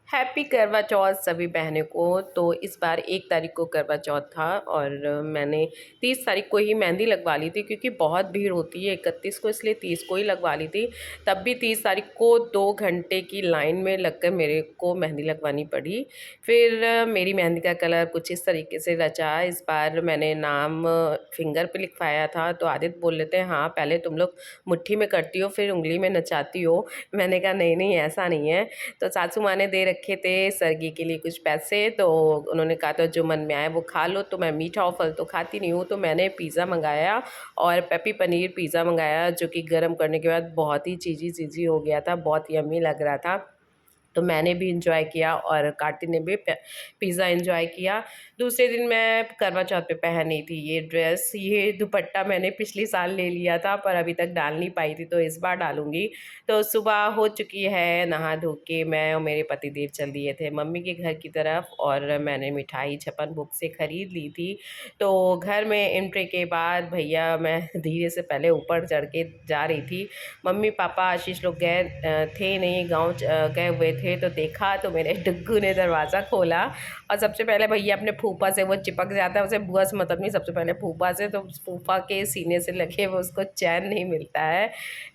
Happy करवा चौथ सभी बहनों को। तो इस बार 1 तारीख को करवा चौथ था और मैंने 30 तारीख को ही मेहंदी लगवा ली थी, क्योंकि बहुत भीड़ होती है 31 को, इसलिए 30 को ही लगवा ली थी। तब भी 30 तारीख को 2 घंटे की लाइन में लगकर मेरे को मेहंदी लगवानी पड़ी। फिर मेरी मेहंदी का कलर कुछ इस तरीके से रचा। इस बार मैंने नाम फिंगर पे लिखवाया था, तो आदित्य बोल लेते हैं हाँ पहले तुम लोग मुट्ठी में करती हो फिर उंगली में नचाती हो। मैंने कहा नहीं नहीं ऐसा नहीं है। तो सासू माँ ने दे रखे थे सरगी के लिए कुछ पैसे, तो उन्होंने कहा था जो मन में आए वो खा लो। तो मैं मीठा और फल तो खाती नहीं हूँ, तो मैंने पिज़्ज़ा मंगाया और पेपी पनीर पिज़्ज़ा मंगाया, जो कि गर्म करने के बाद बहुत ही चीज़ी चीज़ी हो गया था, बहुत यम्मी लग रहा था। तो मैंने भी इंजॉय किया और कार्तिक ने भी पिज़्ज़ा इंजॉय किया। दूसरे दिन मैं करवा चौथ पे पहनी थी ये ड्रेस, ये दुपट्टा मैंने पिछले साल ले लिया था पर अभी तक डाल नहीं पाई थी, तो इस बार डालूंगी। तो सुबह हो चुकी है, नहा धो के मैं और मेरे पतिदेव चल दिए थे मम्मी के घर की तरफ, और मैंने मिठाई छप्पन भोग से ख़रीद ली थी। तो घर में एंट्री के बाद भैया मैं धीरे से पहले ऊपर चढ़ के जा रही थी। मम्मी पापा आशीष लोग गए थे नहीं, गाँव गए हुए थे। तो देखा तो मेरे डुग्गू ने दरवाज़ा खोला और सबसे पहले भैया अपने फूफा से, वो चिपक जाता है उसे बुआ से मतलब नहीं, सबसे पहले फूफा से, तो फूफा के सीने से लगे वो उसको चैन नहीं मिलता है।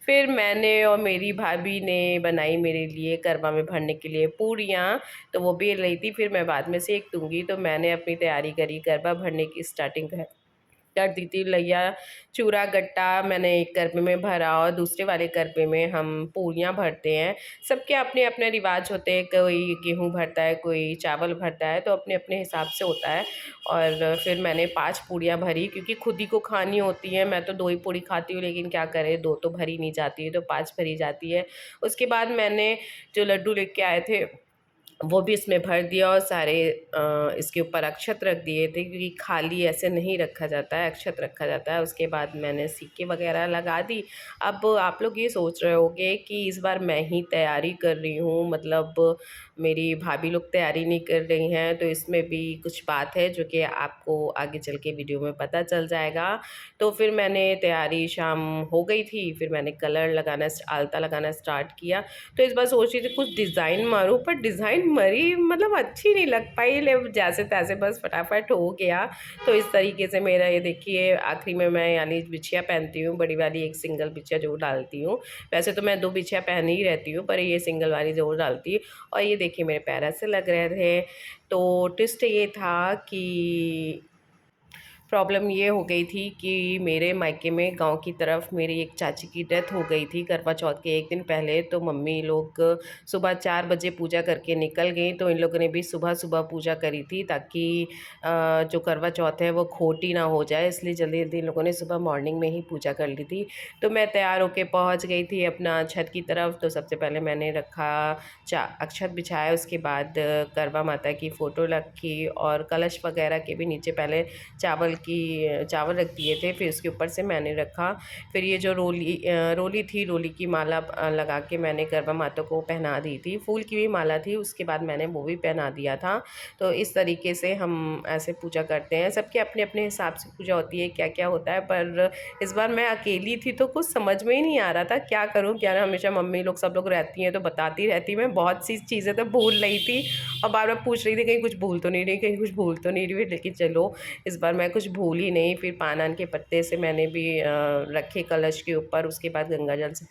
फिर मैंने और मेरी भाभी ने बनाई मेरे लिए करवा में भरने के लिए पूड़ियाँ, तो वो बेल रही थी, फिर मैं बाद में सेक दूँगी। तो मैंने अपनी तैयारी करी, करवा भरने की स्टार्टिंग कर दी थी। लैया चूरा गट्टा मैंने एक करवे में भरा और दूसरे वाले करवे में हम पूड़ियाँ भरते हैं। सबके अपने अपने रिवाज होते हैं, कोई गेहूँ भरता है, कोई चावल भरता है, तो अपने अपने हिसाब से होता है। और फिर मैंने 5 पूड़ियाँ भरी, क्योंकि खुद ही को खानी होती है। मैं तो 2 ही पूड़ी खाती हूँ, लेकिन क्या करें 2 तो भरी नहीं जाती है, तो 5 भरी जाती है। उसके बाद मैंने जो लड्डू लेके आए थे वो भी इसमें भर दिया और सारे इसके ऊपर अक्षत रख दिए थे, क्योंकि खाली ऐसे नहीं रखा जाता है, अक्षत रखा जाता है। उसके बाद मैंने सिक्के वगैरह लगा दी। अब आप लोग ये सोच रहे होंगे कि इस बार मैं ही तैयारी कर रही हूँ, मतलब मेरी भाभी लोग तैयारी नहीं कर रही हैं, तो इसमें भी कुछ बात है जो कि आपको आगे चल के वीडियो में पता चल जाएगा। तो फिर मैंने तैयारी शाम हो गई थी, फिर मैंने कलर लगाना आलता लगाना स्टार्ट किया। तो इस बार सोच रही थी कुछ डिज़ाइन मारूं, पर डिज़ाइन मरी मतलब अच्छी नहीं लग पाई, ले जैसे तैसे बस फटाफट हो गया। तो इस तरीके से मेरा ये देखिए आखिरी में मैं यानी बिछिया पहनती हूँ, बड़ी वाली एक सिंगल बिछिया जो डालती हूँ। वैसे तो मैं 2 बिछिया पहन ही रहती हूँ, पर ये सिंगल वाली जो डालती हूँ। और ये देखिए मेरे पैर ऐसे लग रहे थे। तो ट्विस्ट ये था कि प्रॉब्लम ये हो गई थी कि मेरे मायके में गांव की तरफ मेरी एक चाची की डेथ हो गई थी करवा चौथ के 1 दिन पहले। तो मम्मी लोग सुबह 4 बजे पूजा करके निकल गई, तो इन लोगों ने भी सुबह सुबह पूजा करी थी, ताकि जो करवा चौथ है वो खोटी ना हो जाए, इसलिए जल्दी जल्दी इन लोगों ने सुबह मॉर्निंग में ही पूजा कर ली थी। तो मैं तैयार होकर पहुँच गई थी अपना छत की तरफ। तो सबसे पहले मैंने रखा अक्षत बिछाया, उसके बाद करवा माता की फ़ोटो रखी और कलश वगैरह के भी नीचे पहले चावल रख दिए थे, फिर उसके ऊपर से मैंने रखा। फिर ये जो रोली थी, रोली की माला लगा के मैंने करवा माता को पहना दी थी। फूल की भी माला थी, उसके बाद मैंने वो भी पहना दिया था। तो इस तरीके से हम ऐसे पूजा करते हैं, सबके अपने अपने हिसाब से पूजा होती है, क्या क्या होता है। पर इस बार मैं अकेली थी तो कुछ समझ में ही नहीं आ रहा था क्या करूँ क्या ना। हमेशा मम्मी लोग सब लोग रहती हैं तो बताती रहती, मैं बहुत सी चीज़ें तो भूल रही थी और बार बार पूछ रही थी कहीं कुछ भूल तो नहीं रही, कहीं कुछ भूल तो नहीं रही। लेकिन चलो इस बार मैं कुछ भूल ही नहीं। फिर पान के पत्ते से मैंने भी रखे कलश के ऊपर, उसके बाद गंगा जल से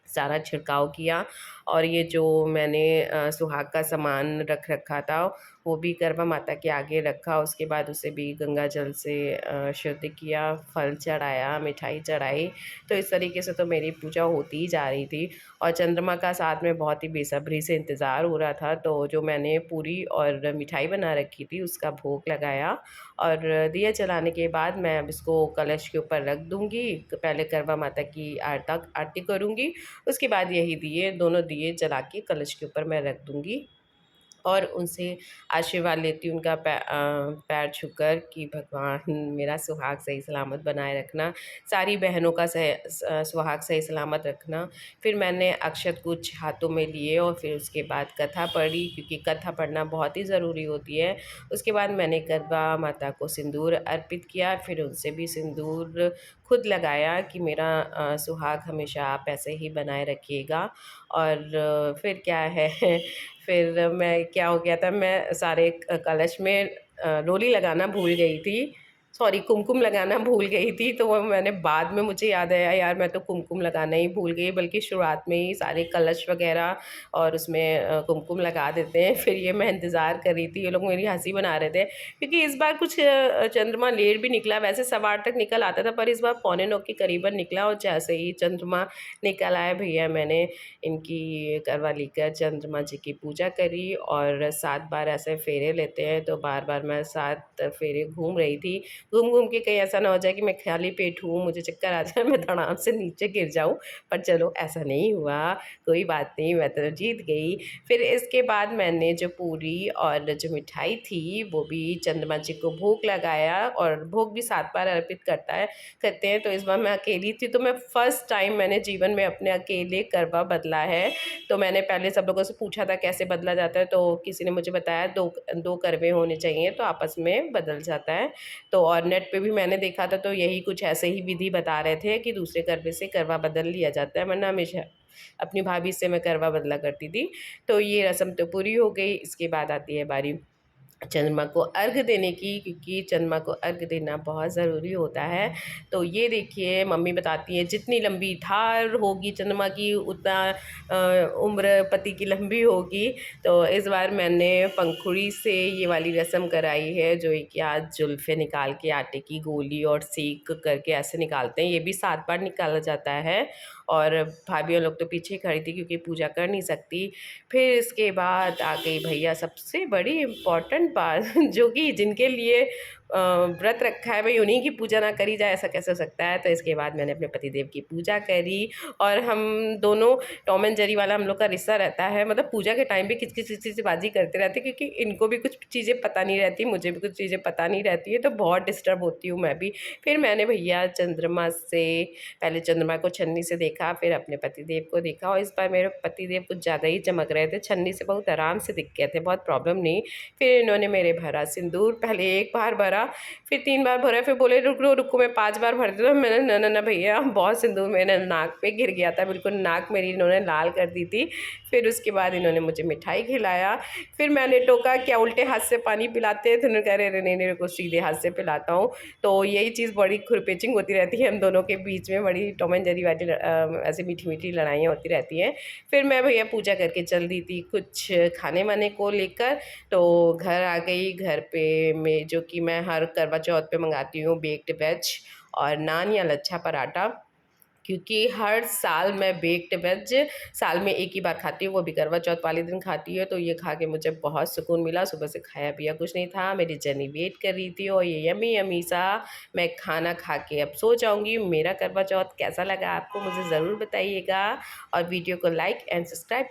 सारा छिड़काव किया। और ये जो मैंने सुहाग का सामान रख रखा था वो भी करवा माता के आगे रखा, उसके बाद उसे भी गंगा जल से शुद्ध किया, फल चढ़ाया, मिठाई चढ़ाई। तो इस तरीके से तो मेरी पूजा होती ही जा रही थी और चंद्रमा का साथ में बहुत ही बेसब्री से इंतज़ार हो रहा था। तो जो मैंने पूरी और मिठाई बना रखी थी उसका भोग लगाया और दिया जलाने के बाद मैं अब इसको कलश के ऊपर रख दूँगी। पहले करवा माता की आरती करूँगी, उसके बाद यही दिए दोनों दिए जला के कलश के ऊपर मैं रख दूँगी और उनसे आशीर्वाद लेती हूँ, उनका पैर छूकर कि भगवान मेरा सुहाग सही सलामत बनाए रखना, सारी बहनों का सुहाग सही सलामत रखना। फिर मैंने अक्षत कुछ हाथों में लिए और फिर उसके बाद कथा पढ़ी, क्योंकि कथा पढ़ना बहुत ही ज़रूरी होती है। उसके बाद मैंने करवा माता को सिंदूर अर्पित किया, फिर उनसे भी सिंदूर खुद लगाया कि मेरा सुहाग हमेशा आप ऐसे ही बनाए रखिएगा। और फिर क्या है फिर मैं क्या हो गया था, मैं सारे कलश में रोली लगाना भूल गई थी, सॉरी कुमकुम लगाना भूल गई थी। तो वो मैंने बाद में मुझे याद आया, यार मैं तो कुमकुम लगाना ही भूल गई, बल्कि शुरुआत में ही सारे कलश वगैरह और उसमें कुमकुम लगा देते हैं। फिर ये मैं इंतज़ार कर रही थी, ये लोग मेरी हंसी बना रहे थे क्योंकि इस बार कुछ चंद्रमा लेट भी निकला। वैसे 8:15 तक निकल आता था, पर इस बार 8:45 के करीबन निकला। और जैसे ही चंद्रमा निकल आया भैया, मैंने इनकी करवा लेकर चंद्रमा जी की पूजा करी और 7 बार ऐसे फेरे लेते हैं, तो बार बार मैं 7 फेरे घूम रही थी। घूम घूम के कहीं ऐसा ना हो जाए कि मैं खाली पेट हूँ, मुझे चक्कर आ जाए, मैं धड़ाम से नीचे गिर जाऊँ। पर चलो ऐसा नहीं हुआ, कोई बात नहीं, मैं तो जीत गई। फिर इसके बाद मैंने जो पूरी और जो मिठाई थी वो भी चंद्रमा जी को भोग लगाया, और भोग भी 7 बार अर्पित करते हैं। तो इस बार मैं अकेली थी, तो मैं फर्स्ट टाइम मैंने जीवन में अपने अकेले करवा बदला है। तो मैंने पहले सब लोगों से पूछा था कैसे बदला जाता है, तो किसी ने मुझे बताया दो दो करवे होने चाहिए तो आपस में बदल जाता है। तो और नेट पे भी मैंने देखा था, तो यही कुछ ऐसे ही विधि बता रहे थे कि दूसरे करवे से करवा बदल लिया जाता है, वरना हमेशा अपनी भाभी से मैं करवा बदला करती थी। तो ये रस्म तो पूरी हो गई। इसके बाद आती है बारी चंद्रमा को अर्घ देने की, क्योंकि चंद्रमा को अर्घ देना बहुत ज़रूरी होता है। तो ये देखिए मम्मी बताती है जितनी लंबी धार होगी चंद्रमा की, उतना उम्र पति की लंबी होगी। तो इस बार मैंने पंखुड़ी से ये वाली रस्म कराई है, जो कि आज जुल्फ़े निकाल के आटे की गोली और सेक करके ऐसे निकालते हैं। ये भी 7 बार निकाला जाता है, और भाभियों लोग तो पीछे ही खड़ी थी क्योंकि पूजा कर नहीं सकती। फिर इसके बाद आ गई भैया सबसे बड़ी इम्पॉर्टेंट बात जो कि जिनके लिए व्रत रखा है भाई उन्हीं की पूजा ना करी जाए, ऐसा कैसे हो सकता है। तो इसके बाद मैंने अपने पतिदेव की पूजा करी, और हम दोनों टॉम एंड जेरी वाला हम लोग का रिश्ता रहता है, मतलब पूजा के टाइम भी किच बाजी करते रहते हैं, क्योंकि इनको भी कुछ चीज़ें पता नहीं रहती, मुझे भी कुछ चीज़ें पता नहीं रहती है, तो बहुत डिस्टर्ब होती हूँ मैं भी। फिर मैंने भैया चंद्रमा से पहले चंद्रमा को छन्नी से देखा, फिर अपने पतिदेव को देखा, और इस बार मेरे पतिदेव कुछ ज़्यादा ही चमक रहे थे, छन्नी से बहुत आराम से दिख गए थे, बहुत प्रॉब्लम नहीं। फिर इन्होंने मेरे भरा सिंदूर, पहले 1 बार भरा, फिर 3 बार भरा, फिर बोले रुको रुको मैं 5 बार भर देता हूँ। मैंने ना ना ना भैया, बहुत सिंदूर मेरे नाक पे गिर गया था, बिल्कुल नाक मेरी इन्होंने लाल कर दी थी। फिर उसके बाद इन्होंने मुझे मिठाई खिलाया। फिर मैंने टोका क्या उल्टे हाथ से पानी पिलाते हैं, तो उन्होंने कहा अरे नहीं नहीं रुको सीधे हाथ से पिलाता हूँ। तो यही चीज़ बड़ी खुरपेचिंग होती रहती है हम दोनों के बीच में, बड़ी टॉम एंड जेरी वाली ऐसे मीठी मीठी लड़ाइयाँ होती रहती हैं। फिर मैं भैया पूजा करके चल दी थी कुछ खाने वाने को लेकर। तो घर आ गई, घर पे में जो कि मैं हर करवा चौथ पे मंगाती हूँ बेक्ड वेज और नान या लच्छा पराठा, क्योंकि हर साल मैं बेक्ड वेज साल में 1 ही बार खाती हूँ, वो भी करवा चौथ वाले दिन खाती है। तो ये खा के मुझे बहुत सुकून मिला। सुबह से खाया पिया कुछ नहीं था, मेरी जनी वेट कर रही थी, और ये यमी यमी सा मैं खाना खा के अब सो जाऊँगी। मेरा करवा चौथ कैसा लगा आपको मुझे ज़रूर बताइएगा, और वीडियो को लाइक एंड सब्सक्राइब